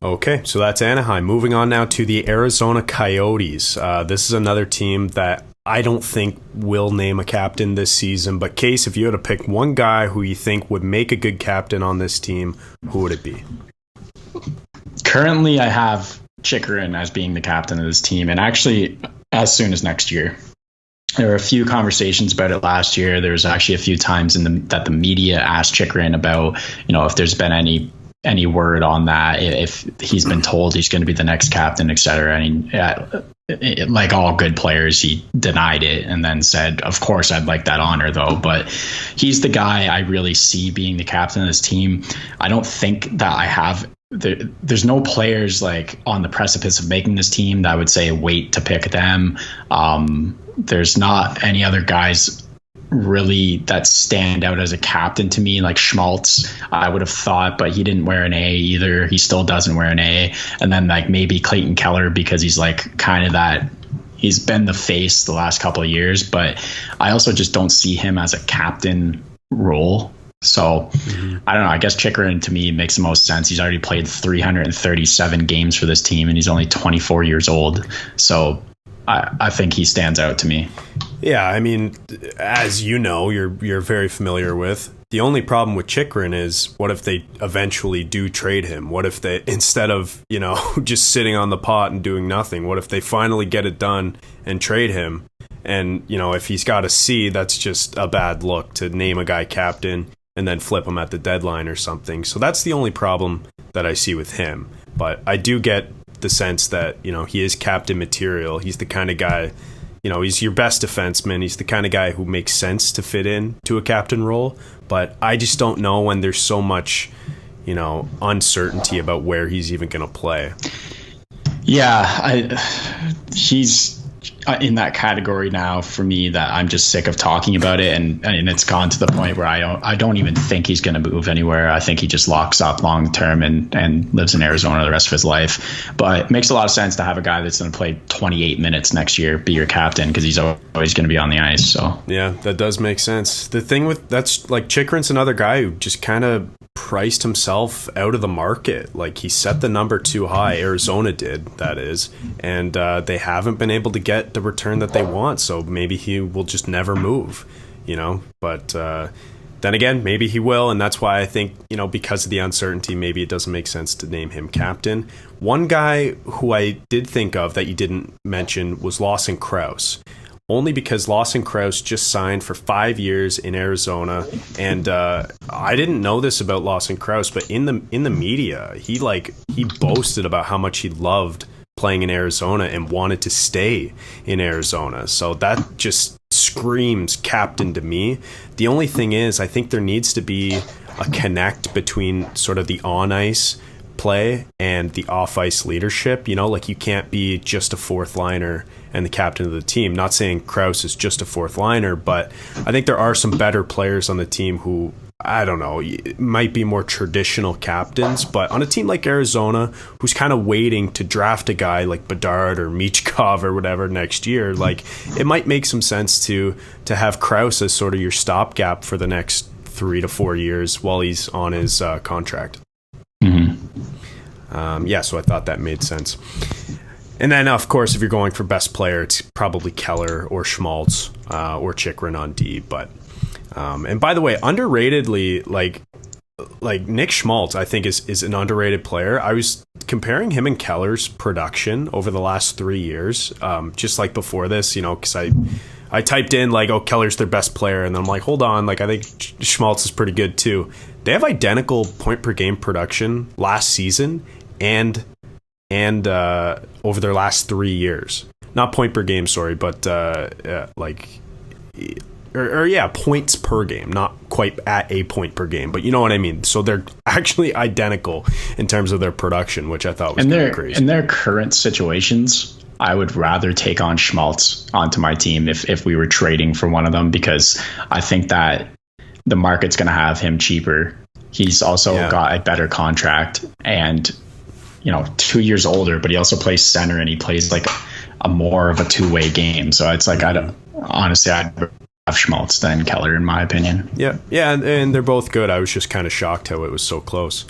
Okay, so that's Anaheim. Moving on now to the Arizona Coyotes. This is another team that I don't think will name a captain this season. But Case, if you had to pick one guy who you think would make a good captain on this team, who would it be? Currently, I have Chychrun as being the captain of this team, and actually as soon as next year. There were a few conversations about it last year. There was actually a few times that the media asked Chychrun about, if there's been any word on that, if he's been told he's going to be the next captain, etc. And like all good players, he denied it and then said, of course, I'd like that honor, though. But he's the guy I really see being the captain of this team. I don't think that I have there's no players like on the precipice of making this team that I would say wait to pick them. There's not any other guys really that stand out as a captain to me, like Schmaltz, I would have thought, but he didn't wear an A either. He still doesn't wear an A. And then like maybe Clayton Keller, because he's like kind of that, he's been the face the last couple of years, but I also just don't see him as a captain role. So I don't know. I guess Chychrun to me makes the most sense. He's already played 337 games for this team and he's only 24 years old. So I think he stands out to me. Yeah, I mean, as you know, you're very familiar with. The only problem with Chychrun is, what if they eventually do trade him? What if they, instead of, just sitting on the pot and doing nothing, what if they finally get it done and trade him? And, if he's got a C, that's just a bad look to name a guy captain and then flip him at the deadline or something. So that's the only problem that I see with him. But I do get the sense that, he is captain material. He's the kind of guy, he's your best defenseman. He's the kind of guy who makes sense to fit in to a captain role. But I just don't know when there's so much, uncertainty about where he's even going to play. Yeah, he's in that category now for me that I'm just sick of talking about it, and it's gone to the point where I don't even think he's going to move anywhere. I think he just locks up long term and lives in Arizona the rest of his life. But it makes a lot of sense to have a guy that's going to play 28 minutes next year be your captain, because he's always going to be on the ice. So yeah, that does make sense. The thing with that's like Chychrun's another guy who just kind of priced himself out of the market. Like, he set the number too high. Arizona did, that is, and they haven't been able to get the return that they want. So maybe he will just never move, but then again, maybe he will, and that's why I think, because of the uncertainty, maybe it doesn't make sense to name him captain. One guy who I did think of that you didn't mention was Lawson Krause. Only because Lawson Krause just signed for 5 years in Arizona, and I didn't know this about Lawson Krause, but in the media, he boasted about how much he loved playing in Arizona and wanted to stay in Arizona. So that just screams captain to me. The only thing is, I think there needs to be a connect between sort of the on ice play and the off ice leadership. Like, you can't be just a fourth liner and the captain of the team. Not saying Krause is just a fourth liner, but I think there are some better players on the team who, I don't know, might be more traditional captains. But on a team like Arizona, who's kind of waiting to draft a guy like Bedard or Michkov or whatever next year, like, it might make some sense to have Krause as sort of your stopgap for the next 3 to 4 years while he's on his contract. So I thought that made sense. And then, of course, if you're going for best player, it's probably Keller or Schmaltz or Chychrun on D. But and by the way, underratedly, like Nick Schmaltz, I think is an underrated player. I was comparing him and Keller's production over the last 3 years, just like before this, because I typed in like, oh, Keller's their best player, and then I'm like, hold on, like, I think Schmaltz is pretty good too. They have identical point per game production last season and over their last 3 years. Not point per game, sorry, but points per game, not quite at a point per game, but you know what I mean. So they're actually identical in terms of their production, which I thought was kind of crazy. In their current situations, I would rather take on Schmaltz onto my team if we were trading for one of them, because I think that the market's going to have him cheaper. He's also got a better contract and, 2 years older, but he also plays center and he plays like a more of a two-way game. So it's like, I'd have Schmaltz than Keller, in my opinion. Yeah, and they're both good. I was just kind of shocked how it was so close.